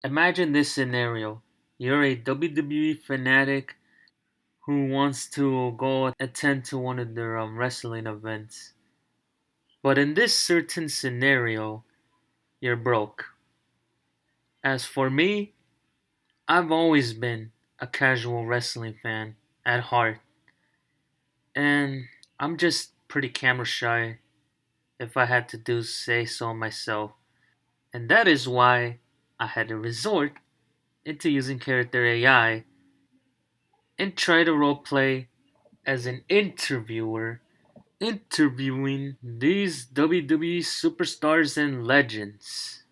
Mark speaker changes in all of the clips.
Speaker 1: Imagine this scenario. You're a WWE fanatic who wants to go attend to one of their wrestling events. But in this certain scenario, you're broke. As for me, I've always been a casual wrestling fan at heart, and I'm just pretty camera shy if I had to do say so myself. And that is why I had to resort into using character AI and try to roleplay as an interviewer interviewing these WWE superstars and legends.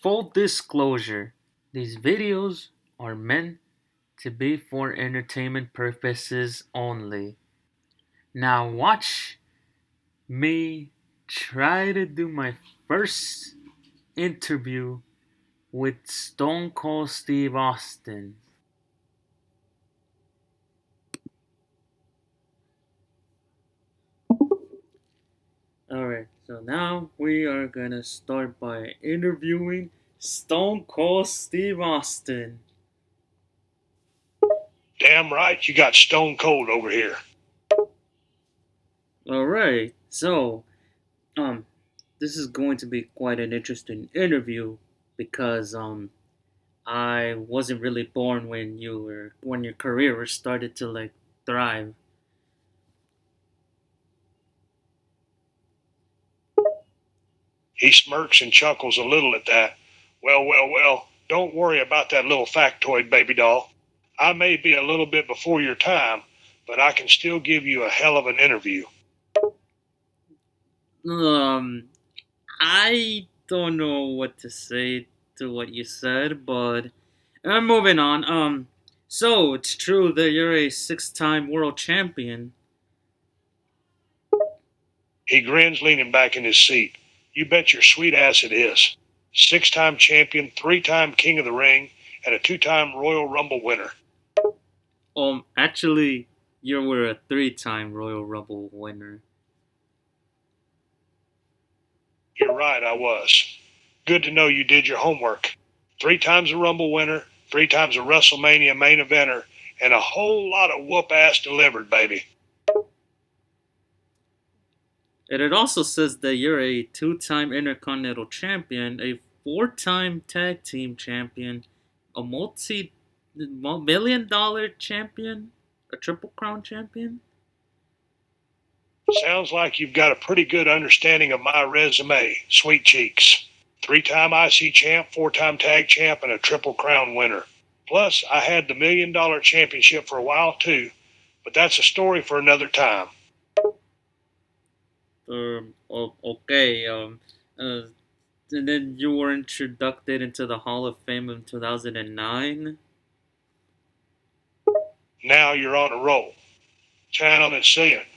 Speaker 1: Full disclosure, these videos are meant to be for entertainment purposes only. Now watch me try to do my first interview with Stone Cold Steve Austin. Alright, so now we are gonna start by interviewing Stone Cold Steve Austin.
Speaker 2: Damn right, you got stone cold over here.
Speaker 1: Alright, so um this is going to be quite an interesting interview because I wasn't really born when your career started to like thrive.
Speaker 2: He smirks and chuckles a little at that. Well, don't worry about that little factoid, baby doll. I may be a little bit before your time, but I can still give you a hell of an interview.
Speaker 1: Um I don't know what to say to what you said, but I'm moving on. So it's true that you're a six-time world champion.
Speaker 2: He grins, leaning back in his seat. You bet your sweet ass it is. 6-time champion, 3-time king of the ring, and a 2-time Royal Rumble winner.
Speaker 1: Actually, you were a three-time Royal Rumble winner.
Speaker 2: You're right, I was. Good to know you did your homework. 3 times a Rumble winner, 3 times a WrestleMania main eventer, and a whole lot of whoop ass delivered, baby.
Speaker 1: And it also says that you're a two-time Intercontinental Champion, a four-time Tag Team Champion, a multi-million-dollar champion, a Triple Crown champion.
Speaker 2: Sounds like you've got a pretty good understanding of my resume, sweet cheeks. 3-time IC champ, 4-time tag champ, and a Triple Crown winner. Plus, I had the $1 million championship for a while too, but that's a story for another time.
Speaker 1: Okay. Uh, and then you were introduced into the Hall of Fame in 2009.
Speaker 2: Now you're on a roll. Gentlemen, see it.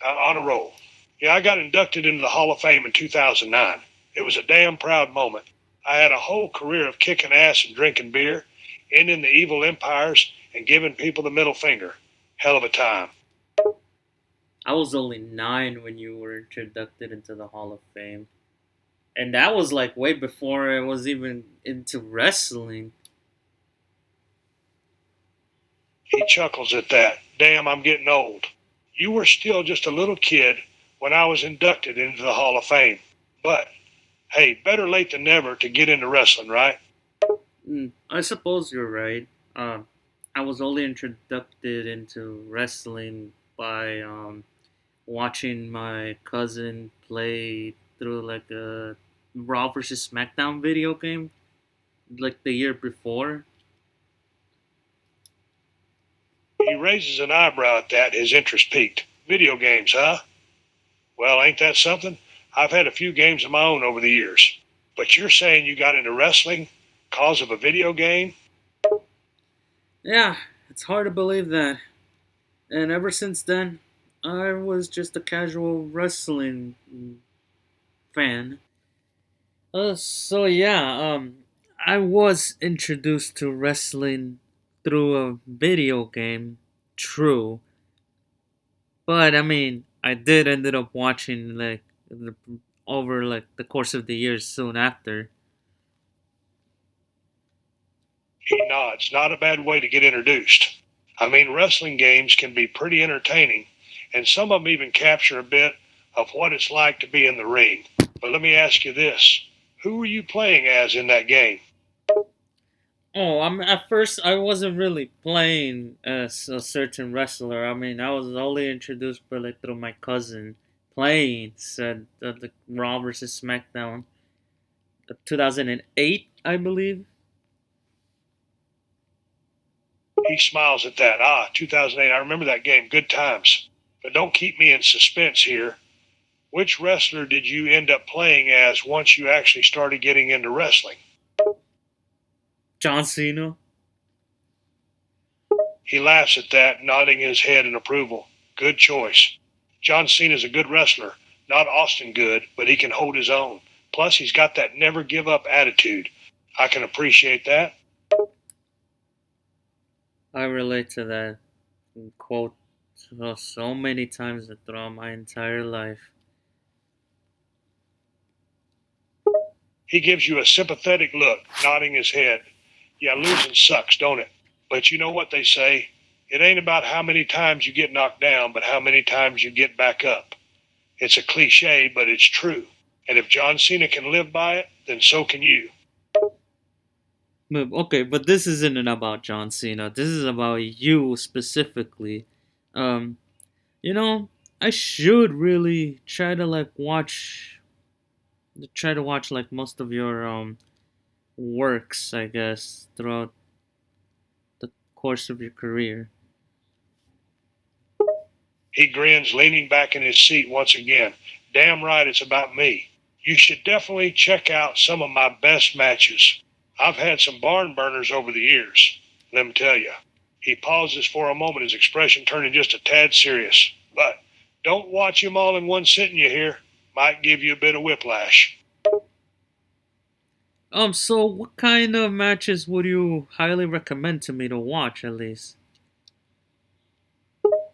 Speaker 2: On a roll. Yeah, I got inducted into the Hall of Fame in 2009. It was a damn proud moment. I had a whole career of kicking ass and drinking beer, ending the evil empires, and giving people the middle finger. Hell of a time.
Speaker 1: I was only 9 when you were introduced into the Hall of Fame. And that was like way before I was even into wrestling.
Speaker 2: He chuckles at that. Damn, I'm getting old. You were still just a little kid when I was inducted into the Hall of Fame. But, hey, better late than never to get into wrestling, right?
Speaker 1: I suppose you're right. I was only introduced into wrestling by watching my cousin play through like a Raw versus SmackDown video game like the year before.
Speaker 2: He raises an eyebrow at that, his interest peaked. Video games, huh? Well, ain't that something? I've had a few games of my own over the years. But you're saying you got into wrestling cause of a video game?
Speaker 1: Yeah, it's hard to believe that. And ever since then, I was just a casual wrestling fan. So yeah, I was introduced to wrestling through a video game, true, but I mean, I did ended up watching like over like the course of the years soon after.
Speaker 2: He nods. Not a bad way to get introduced. I mean, wrestling games can be pretty entertaining, and some of them even capture a bit of what it's like to be in the ring. But let me ask you this: who were you playing as in that game?
Speaker 1: Oh, at first I wasn't really playing as a certain wrestler. I mean, I was only introduced by like through my cousin playing said the Raw versus SmackDown 2008, I believe.
Speaker 2: He smiles at that. Ah, 2008. I remember that game. Good times. But don't keep me in suspense here. Which wrestler did you end up playing as once you actually started getting into wrestling?
Speaker 1: John Cena.
Speaker 2: He laughs at that, nodding his head in approval. Good choice. John Cena's a good wrestler. Not Austin good, but he can hold his own. Plus, he's got that never give up attitude. I can appreciate that.
Speaker 1: I relate to that quote so many times throughout my entire life.
Speaker 2: He gives you a sympathetic look, nodding his head. Yeah, losing sucks, don't it? But you know what they say? It ain't about how many times you get knocked down, but how many times you get back up. It's a cliche, but it's true. And if John Cena can live by it, then so can you.
Speaker 1: But, okay, but this isn't about John Cena. This is about you specifically. Um, you know, I should really try to watch like most of your works, I guess, throughout the course of your career.
Speaker 2: He grins, leaning back in his seat once again. Damn right it's about me. You should definitely check out some of my best matches. I've had some barn burners over the years, let me tell you. He pauses for a moment, his expression turning just a tad serious. But don't watch 'em all in one sitting, you hear? Might give you a bit of whiplash.
Speaker 1: So what kind of matches would you highly recommend to me to watch at least?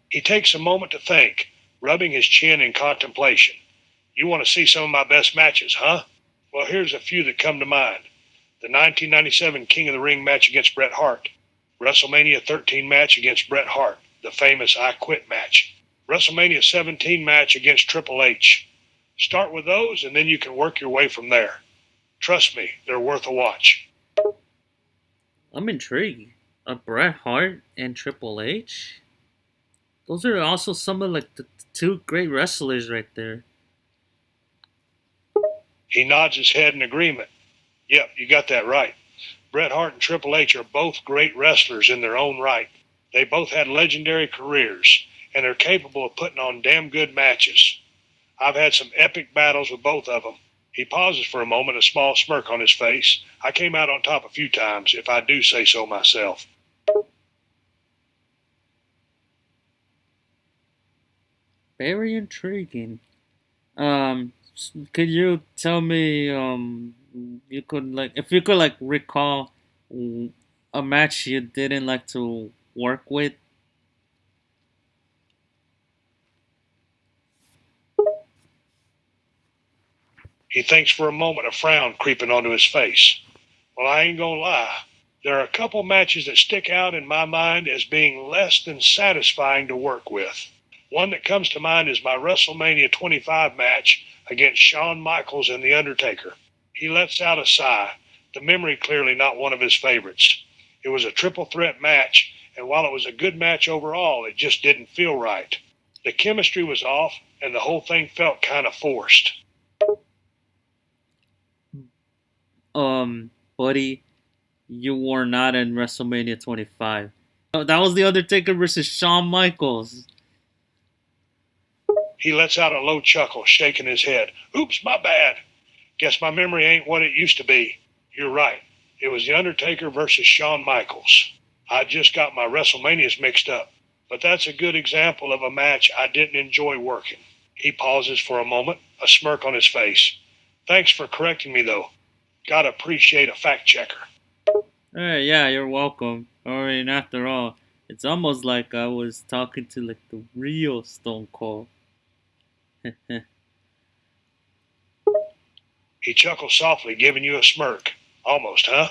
Speaker 2: He takes a moment to think, rubbing his chin in contemplation. You want to see some of my best matches, huh? Well, here's a few that come to mind. The 1997 King of the Ring match against Bret Hart, WrestleMania 13 match against Bret Hart, the famous I Quit match, WrestleMania 17 match against Triple H. Start with those and then you can work your way from there. Trust me, they're worth a watch.
Speaker 1: I'm intrigued. Bret Hart and Triple H. Those are also some of like the two great wrestlers right there.
Speaker 2: He nods his head in agreement. Yep, you got that right. Bret Hart and Triple H are both great wrestlers in their own right. They both had legendary careers, and they're capable of putting on damn good matches. I've had some epic battles with both of them. He pauses for a moment, a small smirk on his face. I came out on top a few times, if I do say so myself.
Speaker 1: Very intriguing. Could you tell me you could like if you could like recall a match you didn't like to work with?
Speaker 2: He thinks for a moment, a frown creeping onto his face. Well, I ain't gonna lie. There are a couple matches that stick out in my mind as being less than satisfying to work with. One that comes to mind is my WrestleMania 25 match against Shawn Michaels and The Undertaker. He lets out a sigh, the memory clearly not one of his favorites. It was a triple threat match, and while it was a good match overall, it just didn't feel right. The chemistry was off, and the whole thing felt kind of forced.
Speaker 1: Buddy, you were not in WrestleMania 25. That was the Undertaker versus Shawn Michaels.
Speaker 2: He lets out a low chuckle, shaking his head. Oops, my bad. Guess my memory ain't what it used to be. You're right. It was The Undertaker versus Shawn Michaels. I just got my WrestleManias mixed up. But that's a good example of a match I didn't enjoy working. He pauses for a moment, a smirk on his face. Thanks for correcting me, though. Gotta appreciate a fact checker.
Speaker 1: Hey, yeah, you're welcome. I mean, after all, it's almost like I was talking to like the real Stone Cold.
Speaker 2: He chuckled softly, giving you a smirk. Almost, huh?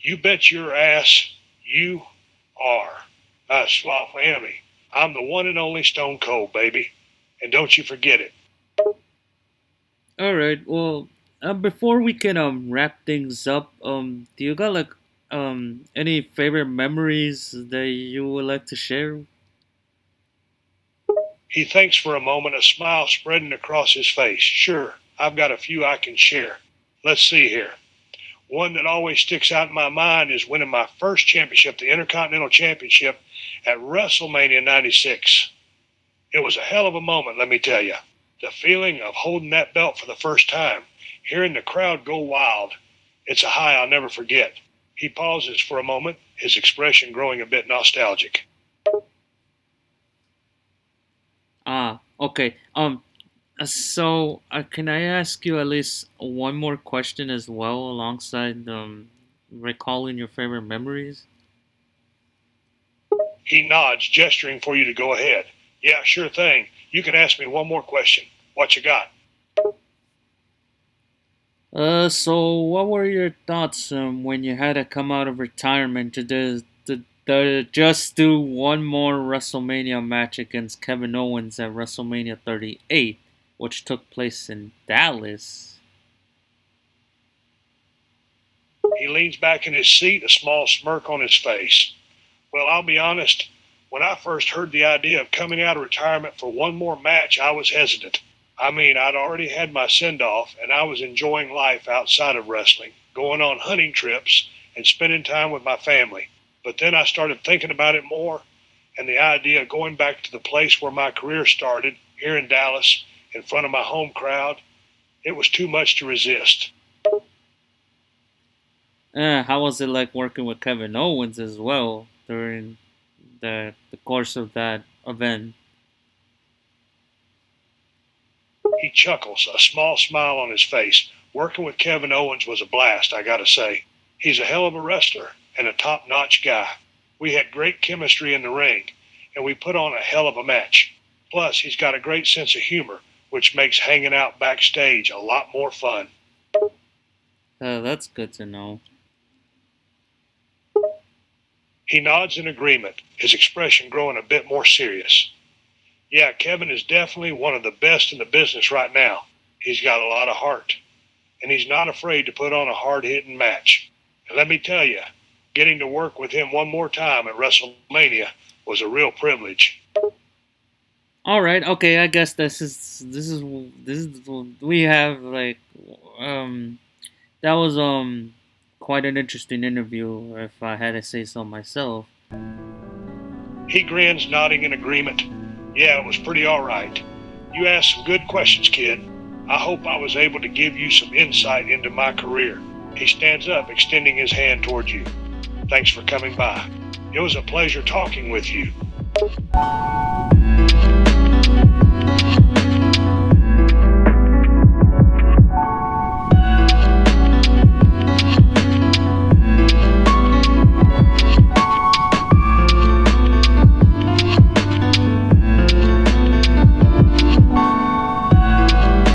Speaker 2: You bet your ass you are. I Swamp-Amy. I'm the one and only Stone Cold, baby. And don't you forget it.
Speaker 1: All right. Well, before we can wrap things up, do you got like any favorite memories that you would like to share?
Speaker 2: He thinks for a moment, a smile spreading across his face. Sure, I've got a few I can share. Let's see here. One that always sticks out in my mind is winning my first championship, the Intercontinental Championship, at WrestleMania 96. It was a hell of a moment, let me tell you. The feeling of holding that belt for the first time, hearing the crowd go wild, it's a high I'll never forget. He pauses for a moment, his expression growing a bit nostalgic.
Speaker 1: Ah, okay. So can I ask you at least one more question as well, alongside recalling your favorite memories?
Speaker 2: He nods, gesturing for you to go ahead. Yeah, sure thing. You can ask me one more question. What you got?
Speaker 1: So what were your thoughts when you had to come out of retirement to just do one more WrestleMania match against Kevin Owens at WrestleMania 38, which took place in Dallas?
Speaker 2: He leans back in his seat, a small smirk on his face. Well, I'll be honest. When I first heard the idea of coming out of retirement for one more match, I was hesitant. I mean, I'd already had my send off, and I was enjoying life outside of wrestling, going on hunting trips, and spending time with my family. But then I started thinking about it more, and the idea of going back to the place where my career started, here in Dallas, in front of my home crowd, it was too much to resist.
Speaker 1: How was it like working with Kevin Owens as well during the course of that event?
Speaker 2: He chuckles, a small smile on his face. Working with Kevin Owens was a blast, I gotta say. He's a hell of a wrestler and a top notch guy. We had great chemistry in the ring, and we put on a hell of a match. Plus, he's got a great sense of humor, which makes hanging out backstage a lot more fun.
Speaker 1: That's good to know.
Speaker 2: He nods in agreement, his expression growing a bit more serious. Yeah, Kevin is definitely one of the best in the business right now. He's got a lot of heart, and he's not afraid to put on a hard hitting match. And let me tell you, getting to work with him one more time at WrestleMania was a real privilege.
Speaker 1: All right, okay. I guess this is we have like um that was quite an interesting interview, if I had to say so myself.
Speaker 2: He grins, nodding in agreement. Yeah, it was pretty all right. You asked some good questions, kid. I hope I was able to give you some insight into my career. He stands up, extending his hand towards you. Thanks for coming by. It was a pleasure talking with you.